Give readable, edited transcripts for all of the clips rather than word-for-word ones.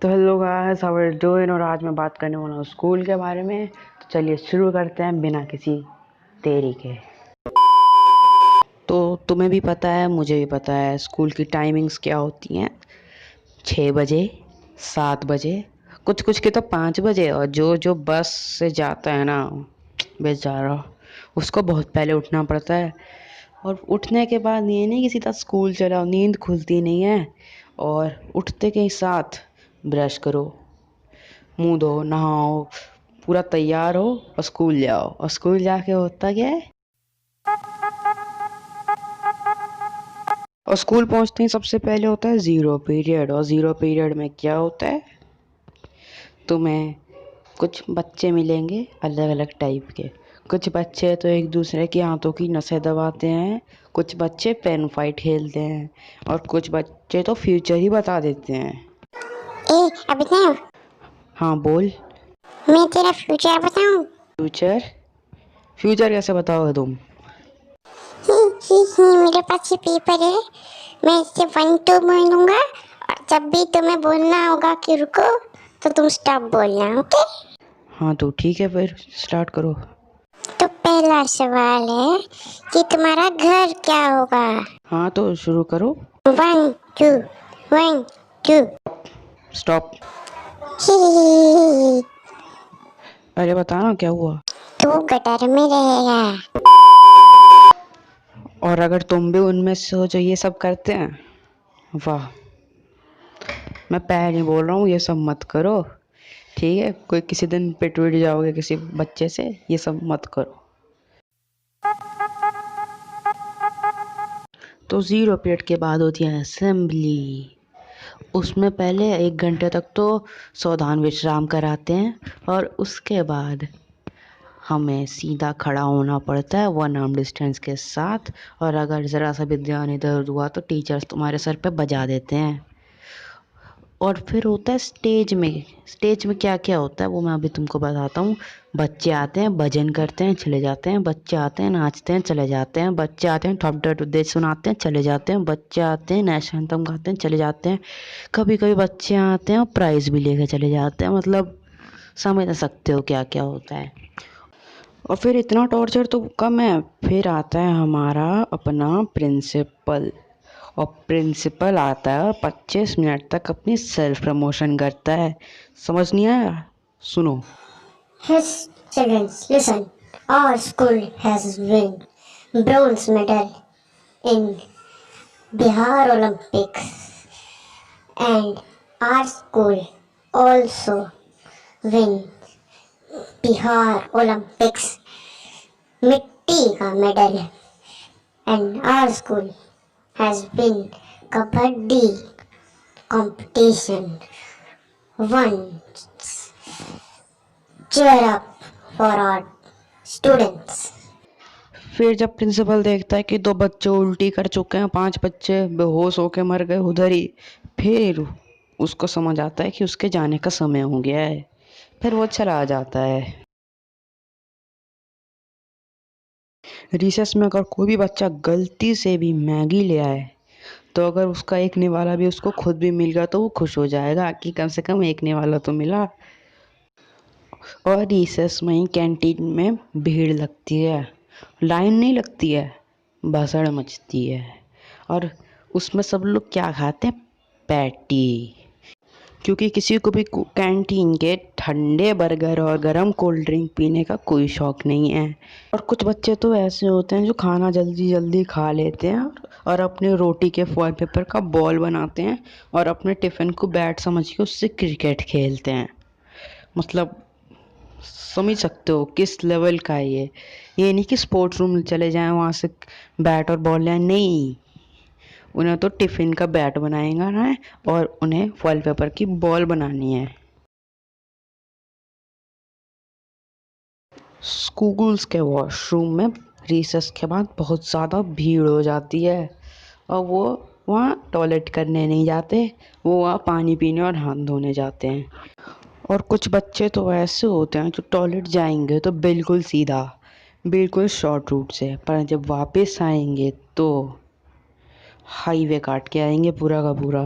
तो hello guys, how are you doing. और आज मैं बात करने वाला हूँ स्कूल के बारे में। तो चलिए शुरू करते हैं बिना किसी देरी के। तो तुम्हें भी पता है, मुझे भी पता है स्कूल की टाइमिंग्स क्या होती हैं। 6 बजे, 7 बजे, कुछ कुछ के तो 5 बजे। और जो जो बस से जाता है ना बेचारा, उसको बहुत पहले उठना पड़ता है। और उठने के बाद ये नहीं कि सीधा स्कूल चलाओ, नींद खुलती नहीं है। और उठते के साथ ब्रश करो, मुंह धो, नहाओ, पूरा तैयार हो और स्कूल जाओ। और स्कूल जाके होता क्या है, और स्कूल पहुंचते ही सबसे पहले होता है ज़ीरो पीरियड। और ज़ीरो पीरियड में क्या होता है, तुम्हें कुछ बच्चे मिलेंगे अलग अलग टाइप के। कुछ बच्चे तो एक दूसरे की हाथों की नसें दबाते हैं, कुछ बच्चे पेन फाइट खेलते हैं, और कुछ बच्चे तो फ्यूचर ही बता देते हैं। अभिनव, हाँ बोल। मैं तेरा फ्यूचर बताऊं? फ्यूचर? फ्यूचर कैसे बताओगे तुम? मेरे पास ये पेपर है, मैं इससे 1 2 बोलूंगा और जब भी तुम्हें बोलना होगा कि रुको तो तुम स्टॉप बोलना, ओके? हाँ तो ठीक है, फिर स्टार्ट करो। तो पहला सवाल है कि तुम्हारा घर क्या होगा? हाँ तो शुरू करो। 1 2 1 2। स्टॉप। अरे बताना क्या हुआ। तू गटर में रहेगा। और अगर तुम भी उनमें से हो जो ये सब करते हैं, वाह। मैं पहले ही बोल रहा हूँ ये सब मत करो, ठीक है? कोई किसी दिन पिट विट जाओगे किसी बच्चे से, ये सब मत करो। तो ज़ीरो पीरियड के बाद होती है असेंबली। उसमें पहले 1 घंटे तक तो सावधान विश्राम कराते हैं, और उसके बाद हमें सीधा खड़ा होना पड़ता है 1 आर्म डिस्टेंस के साथ। और अगर ज़रा सा भी ध्यान इधर उधर हुआ तो टीचर्स तुम्हारे सर पे बजा देते हैं। और फिर होता है स्टेज में। स्टेज में क्या क्या होता है वो मैं अभी तुमको बताता हूँ। बच्चे आते हैं, भजन करते हैं, चले जाते हैं। बच्चे आते हैं, नाचते हैं, चले जाते हैं। बच्चे आते हैं, थप दे सुनाते हैं, चले जाते हैं। बच्चे आते हैं, नेशनल एंथम गाते हैं, चले जाते हैं। कभी कभी बच्चे आते हैं और प्राइज़ भी लेकर चले जाते हैं। मतलब समझ सकते हो क्या क्या होता है। और फिर इतना टॉर्चर तो कम है, फिर आता है हमारा अपना प्रिंसिपल। और प्रिंसिपल आता है और 25 मिनट तक अपनी सेल्फ प्रमोशन करता है। समझ नहीं आया? सुनो। His students, listen. Our school has won bronze medal in Bihar Olympics, and our school also win Bihar Olympics मिट्टी का medal, and our school has win kabaddi competition once. Cheer up for our students. फिर जब principal देखता है कि 2 बच्चे उल्टी कर चुके हैं, 5 बच्चे बेहोश होके मर गए उधर ही, फिर उसको समझ आता है कि उसके जाने का समय हो गया है। फिर वो चला जाता है। रिसेस में अगर कोई भी बच्चा गलती से भी मैगी ले आए, तो अगर उसका एक निवाला भी उसको खुद भी मिल गया तो वो खुश हो जाएगा कि कम से कम एक निवाला तो मिला। और रिसेस में ही कैंटीन में भीड़ लगती है, लाइन नहीं लगती है, भसड़ मचती है। और उसमें सब लोग क्या खाते हैं, पैटी। क्योंकि किसी को भी कैंटीन के ठंडे बर्गर और गर्म कोल्ड ड्रिंक पीने का कोई शौक नहीं है। और कुछ बच्चे तो ऐसे होते हैं जो खाना जल्दी जल्दी खा लेते हैं और अपने रोटी के फॉइल पेपर का बॉल बनाते हैं और अपने टिफ़िन को बैट समझ के उससे क्रिकेट खेलते हैं। मतलब समझ सकते हो किस लेवल का है ये नहीं कि स्पोर्ट्स रूम चले जाएं वहाँ से बैट और बॉल लें, नहीं। उन्हें तो टिफ़िन का बैट बनाएगा ना, और उन्हें फॉइल पेपर की बॉल बनानी है। स्कूल्स के वॉशरूम में रिसेस के बाद बहुत ज़्यादा भीड़ हो जाती है, और वो वहाँ टॉयलेट करने नहीं जाते, वो वहाँ पानी पीने और हाथ धोने जाते हैं। और कुछ बच्चे तो ऐसे होते हैं जो टॉयलेट जाएंगे तो बिल्कुल सीधा, बिल्कुल शॉर्ट रूट से, पर जब वापस आएंगे तो हाईवे काट के आएंगे पूरा का पूरा।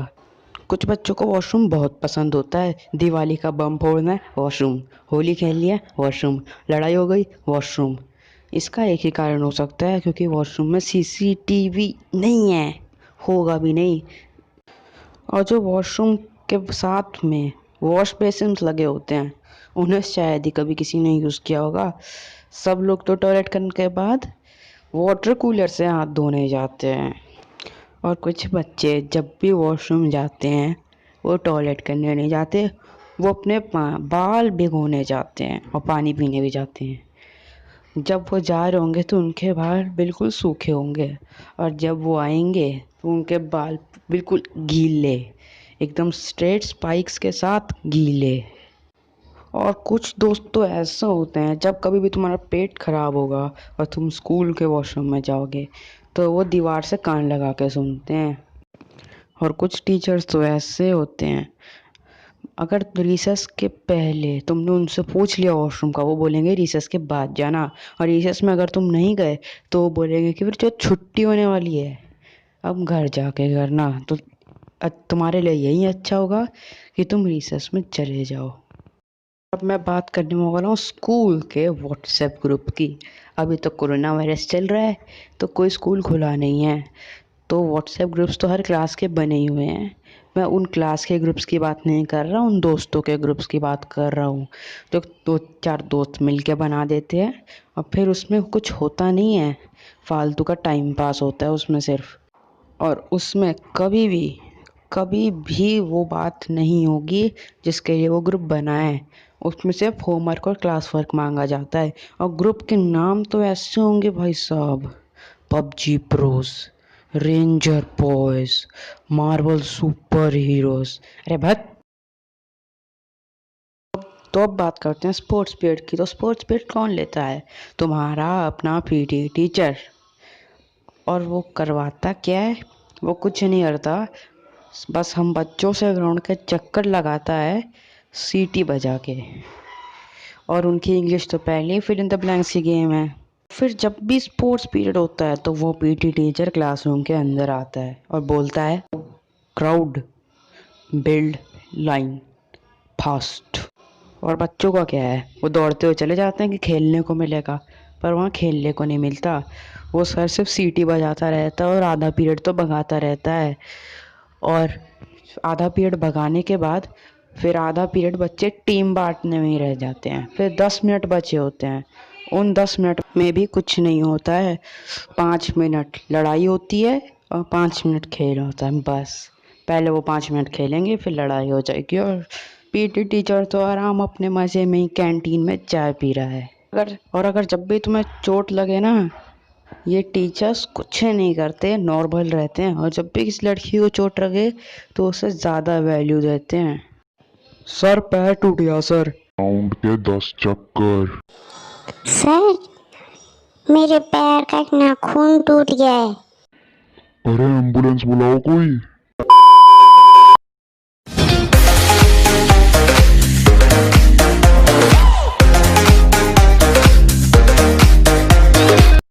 कुछ बच्चों को वॉशरूम बहुत पसंद होता है। दिवाली का बम फोड़ना है, वॉशरूम। होली खेल लिया, वॉशरूम। लड़ाई हो गई, वॉशरूम। इसका एक ही कारण हो सकता है, क्योंकि वॉशरूम में सीसीटीवी नहीं है, होगा भी नहीं। और जो वॉशरूम के साथ में वॉश बेसिन्स लगे होते हैं, उन्हें शायद ही कभी किसी ने यूज़ किया होगा। सब लोग तो टॉयलेट करने के बाद वाटर कूलर से हाथ धोने जाते हैं। और कुछ बच्चे जब भी वॉशरूम जाते हैं, वो टॉयलेट करने नहीं जाते, वो अपने बाल भिगोने जाते हैं और पानी पीने भी जाते हैं। जब वो जा रहे होंगे तो उनके बाल बिल्कुल सूखे होंगे, और जब वो आएंगे तो उनके बाल बिल्कुल गीले, एकदम स्ट्रेट स्पाइक्स के साथ गीले। और कुछ दोस्त तो ऐसा होते हैं, जब कभी भी तुम्हारा पेट खराब होगा और तुम स्कूल के वॉशरूम में जाओगे तो वो दीवार से कान लगा के सुनते हैं। और कुछ टीचर्स तो ऐसे होते हैं, अगर रिसेस के पहले तुमने उनसे पूछ लिया वॉशरूम का, वो बोलेंगे रिसेस के बाद जाना। और रिसेस में अगर तुम नहीं गए तो वो बोलेंगे कि फिर जो छुट्टी होने वाली है अब घर जाके करना। तो तुम्हारे लिए यही अच्छा होगा कि तुम रिसेस में चले जाओ। अब मैं बात करने वाला हूँ स्कूल के व्हाट्सएप ग्रुप की। अभी तो कोरोना वायरस चल रहा है, तो कोई स्कूल खुला नहीं है, तो व्हाट्सएप ग्रुप्स तो हर क्लास के बने ही हुए हैं। मैं उन क्लास के ग्रुप्स की बात नहीं कर रहा, उन दोस्तों के ग्रुप्स की बात कर रहा हूँ जो 2-4 दोस्त मिल के बना देते हैं, और फिर उसमें कुछ होता नहीं है, फालतू का टाइम पास होता है उसमें सिर्फ। और उसमें कभी भी वो बात नहीं होगी जिसके लिए वो ग्रुप बना है। उसमें सिर्फ होमवर्क और क्लास वर्क मांगा जाता है, और ग्रुप के नाम तो ऐसे होंगे भाई साहब, PUBG pros, ranger boys, Marvel super heroes. अरे भत। तो अब बात करते हैं स्पोर्ट्स पीरियड की। तो स्पोर्ट्स पीरियड कौन लेता है? तुम्हारा अपना पीटी टीचर। और वो करवाता क्या है? वो कुछ नहीं करता, बस हम बच्चों से ग्राउंड के चक्कर लगाता है सीटी बजा के। और उनकी इंग्लिश तो पहले ही फिल इन द ब्लैंक्स की गेम है। फिर जब भी स्पोर्ट्स पीरियड होता है तो वो पीटी टीचर क्लासरूम के अंदर आता है और बोलता है, क्राउड बिल्ड लाइन फास्ट। और बच्चों का क्या है, वो दौड़ते हुए चले जाते हैं कि खेलने को मिलेगा, पर वहाँ खेलने को नहीं मिलता। वो सर सिर्फ सीटी बजाता रहता है और आधा पीरियड तो भगाता रहता है। और आधा पीरियड भगाने के बाद फिर आधा पीरियड बच्चे टीम बांटने में ही रह जाते हैं। फिर 10 मिनट बचे होते हैं, उन 10 मिनट में भी कुछ नहीं होता है। 5 मिनट लड़ाई होती है और 5 मिनट खेल होता है बस। पहले वो 5 मिनट खेलेंगे, फिर लड़ाई हो जाएगी, और पीटी टीचर तो आराम अपने मज़े में ही कैंटीन में चाय पी रहा है। अगर जब भी तुम्हें चोट लगे ना, ये टीचर्स कुछ नहीं करते, नॉर्मल रहते हैं। और जब भी किसी लड़की को चोट लगे तो उसे ज़्यादा वैल्यू देते हैं। सर पैर टूट गया सर। राउंड के 10 चक्कर। सर, मेरे पैर का एक नाखून टूट गया है। अरे एम्बुलेंस बुलाओ कोई।